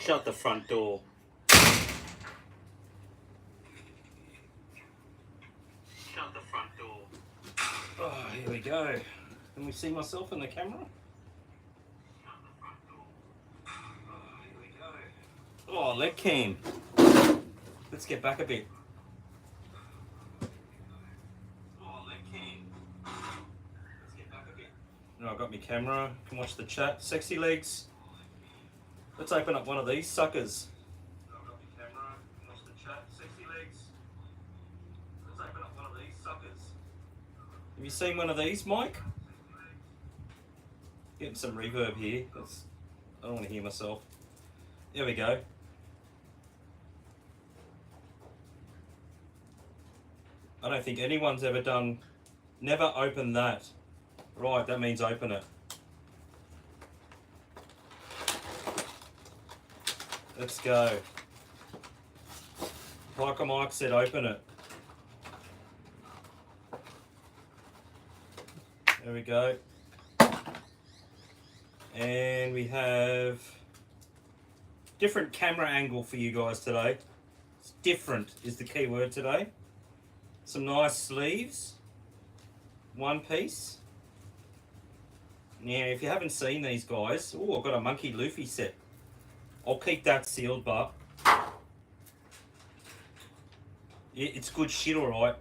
Shut the front door. Shut the front door. Oh, here we go. Can we see myself in the camera? Shut the front door. Oh, here we go. Oh, leg cam. Let's get back a bit. Oh, leg cam. Let's get back a bit. Now I've got my camera. Can watch the chat. Sexy legs. Let's open up one of these suckers. I've got my camera. Can watch the chat. Sexy legs. Let's open up one of these suckers. Have you seen one of these, Mike? Getting some reverb here. I don't want to hear myself. There we go. I don't think anyone's ever done. Never open that. Right, that means open it. Let's go. Like Mike said, open it. There we go. And we have different camera angle for you guys today. It's different is the key word today. Some nice sleeves. One piece. Now, if you haven't seen these guys, oh, I've got a Monkey Luffy set. I'll keep that sealed, but it's good shit, alright.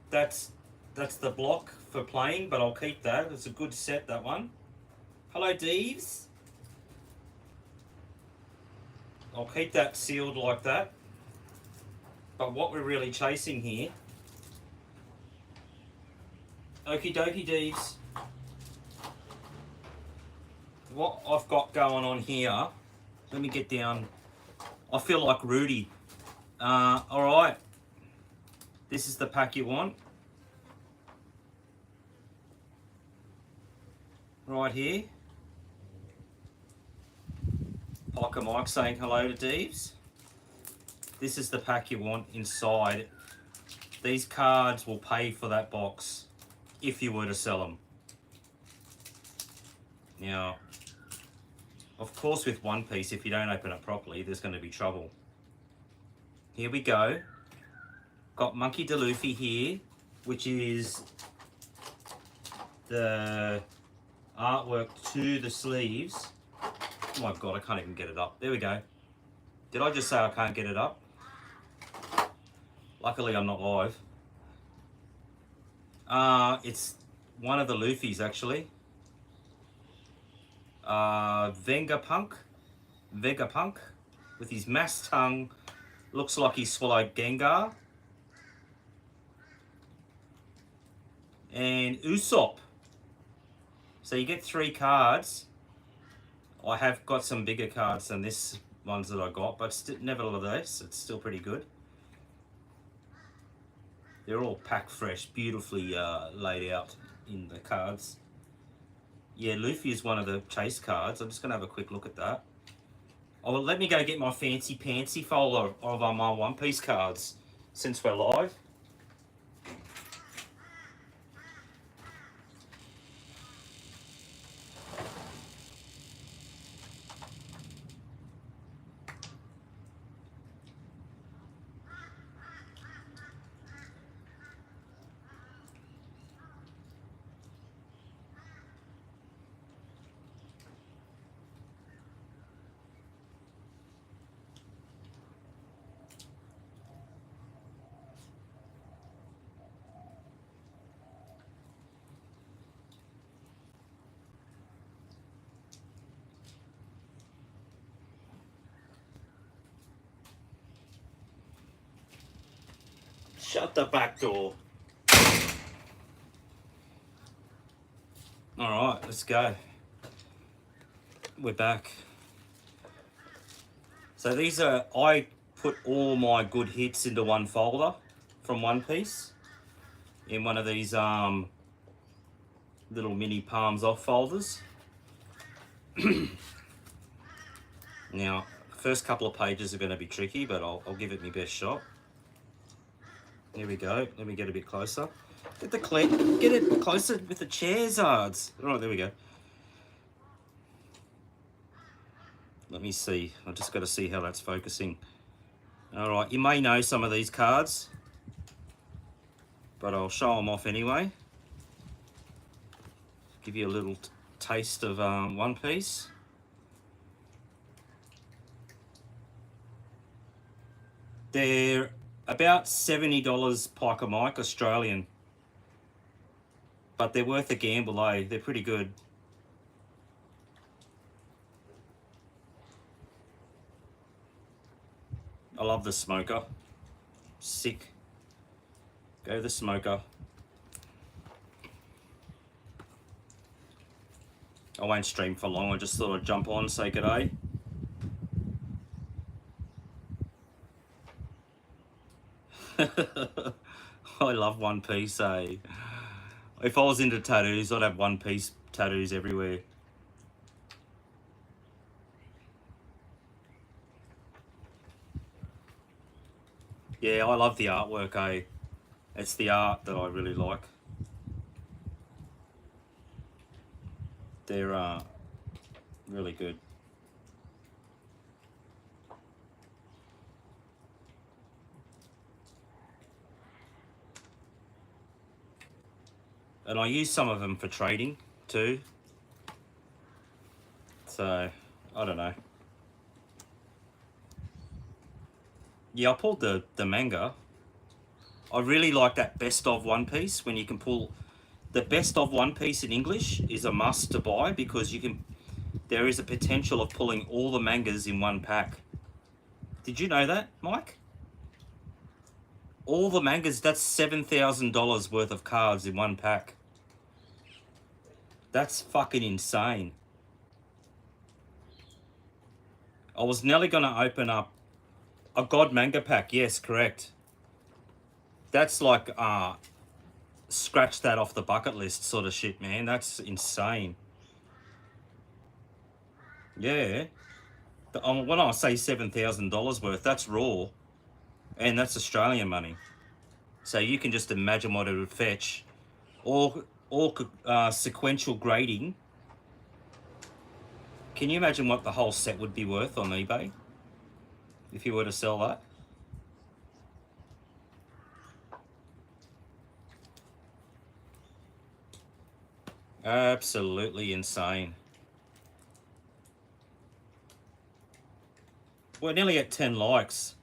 That's the block for playing, but I'll keep that. It's a good set, that one. Hello, Deeves. I'll keep that sealed like that. But what we're really chasing here, okie dokie, Deeves. What I've got going on here, let me get down. I feel like Rudy. Alright. This is the pack you want. Right here. Poker Mike saying hello to Deeves. This is the pack you want inside. These cards will pay for that box if you were to sell them. Now, of course with One Piece, if you don't open it properly, there's going to be trouble. Here we go. Got Monkey D. Luffy here, which is the artwork to the sleeves. Oh my god, I can't even get it up. There we go. Did I just say I can't get it up? Luckily I'm not live. It's one of the Luffys actually. Vegapunk with his mass tongue. Looks like he swallowed Gengar. And Usopp. So you get 3 cards. I have got some bigger cards than this ones that I got, but nevertheless, it's still pretty good. They're all packed fresh, beautifully laid out in the cards. Yeah, Luffy is one of the chase cards. I'm just going to have a quick look at that. Oh, let me go get my fancy pantsy folder of my One Piece cards since we're live. Shut the back door. Alright, let's go. We're back. So these are, I put all my good hits into one folder from One Piece. In one of these little mini palms off folders. Now, first couple of pages are going to be tricky, but I'll give it my best shot. Here we go. Let me get a bit closer. Get it closer with the chairs, Ards. Right, there we go. Let me see. I just got to see how that's focusing. All right, you may know some of these cards, but I'll show them off anyway. Give you a little taste of One Piece. They're about $70 Piker Mike Australian, but they're worth a gamble, eh? They're pretty good. I love the smoker. Sick. Go the smoker. I won't stream for long. I just thought I'd jump on, say g'day. I love One Piece, eh? If I was into tattoos, I'd have One Piece tattoos everywhere. Yeah, I love the artwork, eh? It's the art that I really like. They're really good. And I use some of them for trading too. So, I don't know. Yeah, I pulled the manga. I really like that Best of One Piece. When you can pull the Best of One Piece in English is a must to buy, because there is a potential of pulling all the mangas in one pack. Did you know that, Mike? All the mangas, that's $7,000 worth of cards in one pack. That's fucking insane. I was nearly going to open up a God manga pack. Yes, correct. That's like, scratch that off the bucket list sort of shit, man. That's insane. Yeah. When I say $7,000 worth, that's raw. And that's Australian money. So you can just imagine what it would fetch. Or sequential grading. Can you imagine what the whole set would be worth on eBay if you were to sell that? Absolutely insane. We're nearly at 10 likes.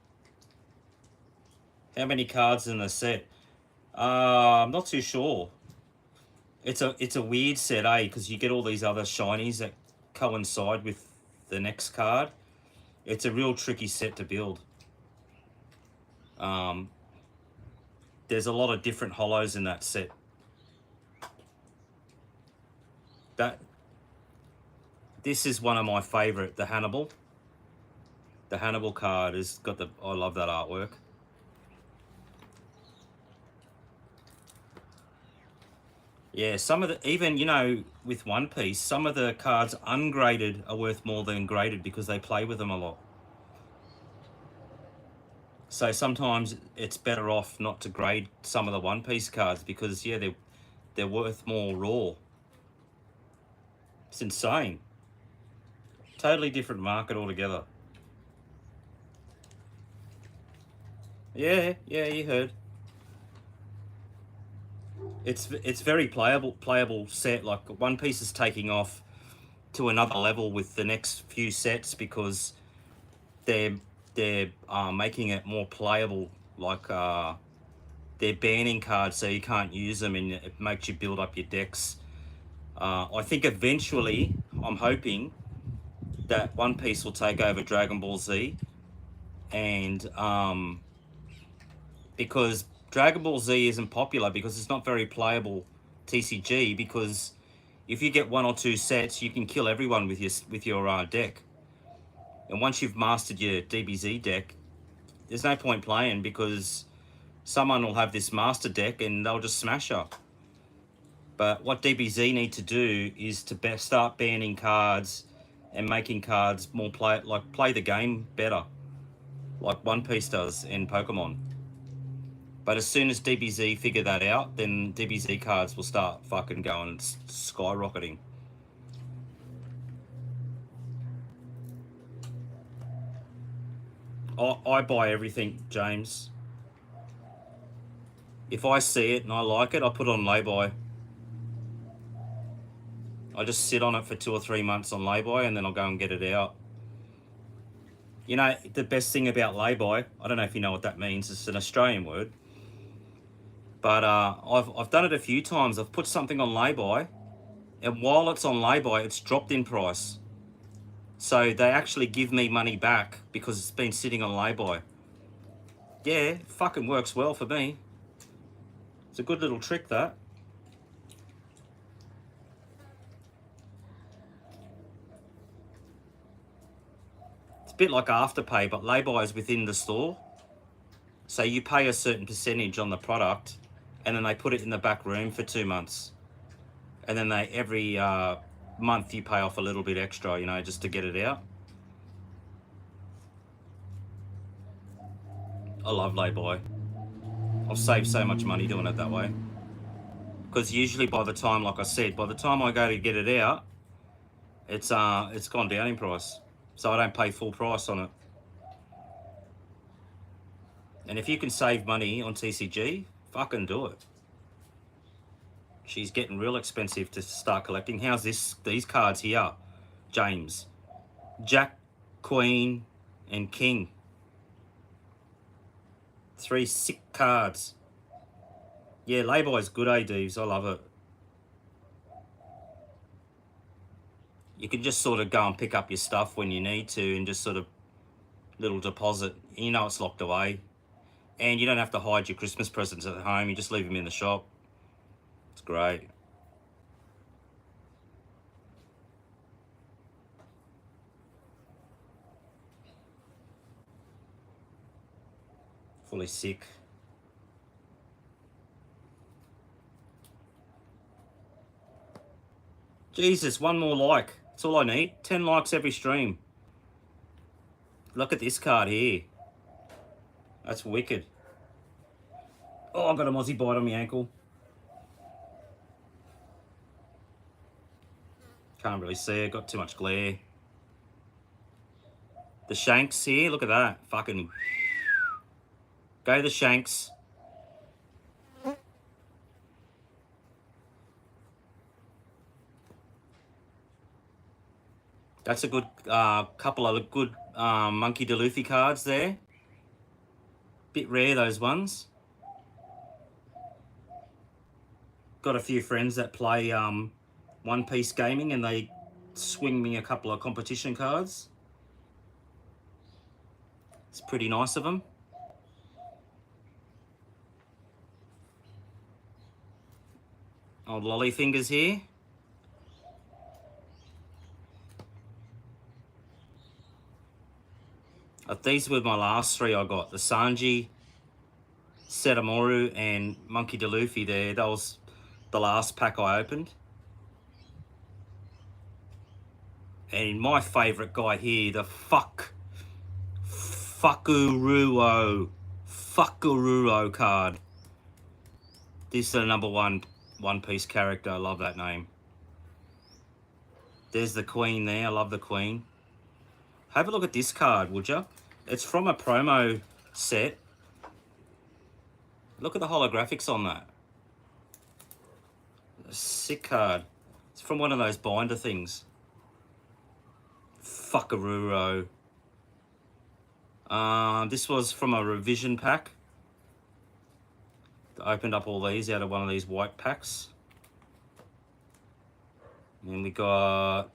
How many cards in the set? I'm not too sure. It's a weird set, eh? Because you get all these other shinies that coincide with the next card. It's a real tricky set to build. There's a lot of different holos in that set. This is one of my favorite, the Hannibal. The Hannibal card has got I love that artwork. Yeah, some of the, even, you know, with One Piece, some of the cards ungraded are worth more than graded because they play with them a lot. So sometimes it's better off not to grade some of the One Piece cards because, yeah, they're worth more raw. It's insane. Totally different market altogether. Yeah, you heard. It's very playable set. Like One Piece is taking off to another level with the next few sets because they're making it more playable. Like they're banning cards so you can't use them, and it makes you build up your decks. I think eventually, I'm hoping that One Piece will take over Dragon Ball Z, and because Dragon Ball Z isn't popular because it's not very playable TCG, because if you get one or two sets, you can kill everyone with your deck. And once you've mastered your DBZ deck, there's no point playing because someone will have this master deck and they'll just smash up. But what DBZ need to do is to start banning cards and making cards more play the game better, like One Piece does in Pokemon. But as soon as DBZ figure that out, then DBZ cards will start fucking going skyrocketing. I buy everything, James. If I see it and I like it, I put it on lay-by. I just sit on it for 2 or 3 months on lay-by, and then I'll go and get it out. You know, the best thing about lay-by, I don't know if you know what that means. It's an Australian word. But I've done it a few times. I've put something on lay-by, and while it's on lay-by, it's dropped in price. So they actually give me money back because it's been sitting on lay-by. Yeah, it fucking works well for me. It's a good little trick, that. It's a bit like Afterpay, but lay-by is within the store. So you pay a certain percentage on the product, and then they put it in the back room for 2 months. And then they every month you pay off a little bit extra, you know, just to get it out. I love lay-by. I've saved so much money doing it that way. Because usually by the time, like I said, by the time I go to get it out, it's gone down in price. So I don't pay full price on it. And if you can save money on TCG, fucking do it. She's getting real expensive to start collecting. How's these cards here, James? Jack, Queen, and King. 3 sick cards. Yeah, lay-by is good, Deves. I love it. You can just sort of go and pick up your stuff when you need to, and just sort of little deposit. You know it's locked away. And you don't have to hide your Christmas presents at home. You just leave them in the shop. It's great. Fully sick. Jesus, one more like. That's all I need. 10 likes every stream. Look at this card here. That's wicked. Oh, I've got a mozzie bite on my ankle. Can't really see it. Got too much glare. The Shanks here. Look at that. Fucking... Go the Shanks. That's a good couple of good Monkey D. Luffy cards there. Bit rare, those ones. Got a few friends that play One Piece gaming, and they swing me a couple of competition cards. It's pretty nice of them. Old lolly fingers here. These were my last 3 I got. The Sanji, Setamoru, and Monkey D. Luffy there. That was the last pack I opened. And my favourite guy here, the Fukururo card. This is the number 1 One Piece character. I love that name. There's the Queen there. I love the Queen. Have a look at this card, would you? It's from a promo set. Look at the holographics on that. A sick card. It's from one of those binder things. Fukururo. This was from a revision pack. I opened up all these out of one of these white packs. And we got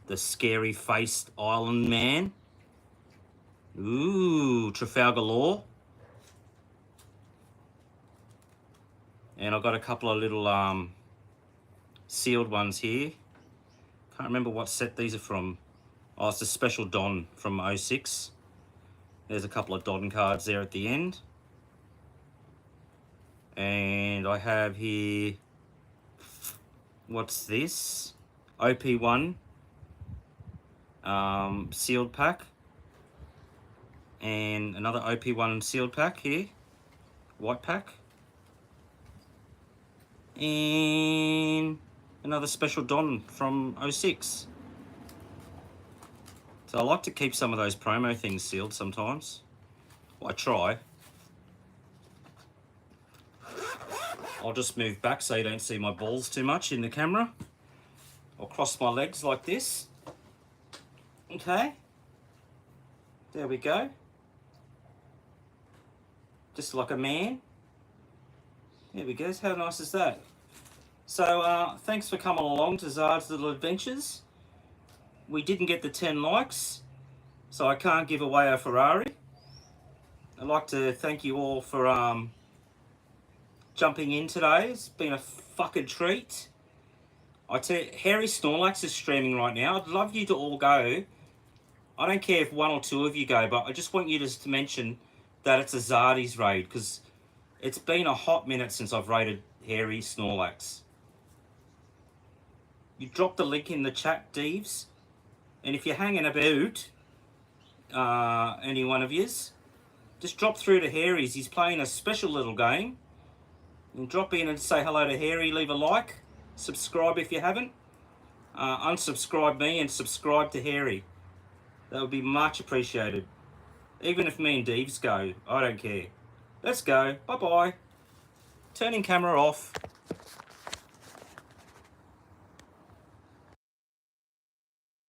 the scary faced Island Man. Ooh, Trafalgar Law. And I've got a couple of little sealed ones here. Can't remember what set these are from. Oh, it's a special Don from 06. There's a couple of Don cards there at the end. And I have here, what's this? OP1 sealed pack. And another OP1 sealed pack here. White pack. And another special Don from 06. So I like to keep some of those promo things sealed sometimes. Well, I try. I'll just move back so you don't see my balls too much in the camera. I'll cross my legs like this. Okay. There we go. Just like a man. There we go. How nice is that? So thanks for coming along to Zard's Little Adventures. We didn't get the 10 likes, so I can't give away a Ferrari. I'd like to thank you all for jumping in today. It's been a fucking treat. I tell you, Hairy Snorlax is streaming right now. I'd love you to all go. I don't care if one or two of you go, but I just want you to mention that it's a Zardy's raid, because it's been a hot minute since I've raided Hairy Snorlax. You drop the link in the chat, Deeves, and if you're hanging about, any one of yous, just drop through to Hairy's. He's playing a special little game. And drop in and say hello to Hairy, leave a like, subscribe if you haven't, unsubscribe me and subscribe to Hairy. That would be much appreciated. Even if me and Deeves go, I don't care. Let's go. Bye-bye. Turning camera off.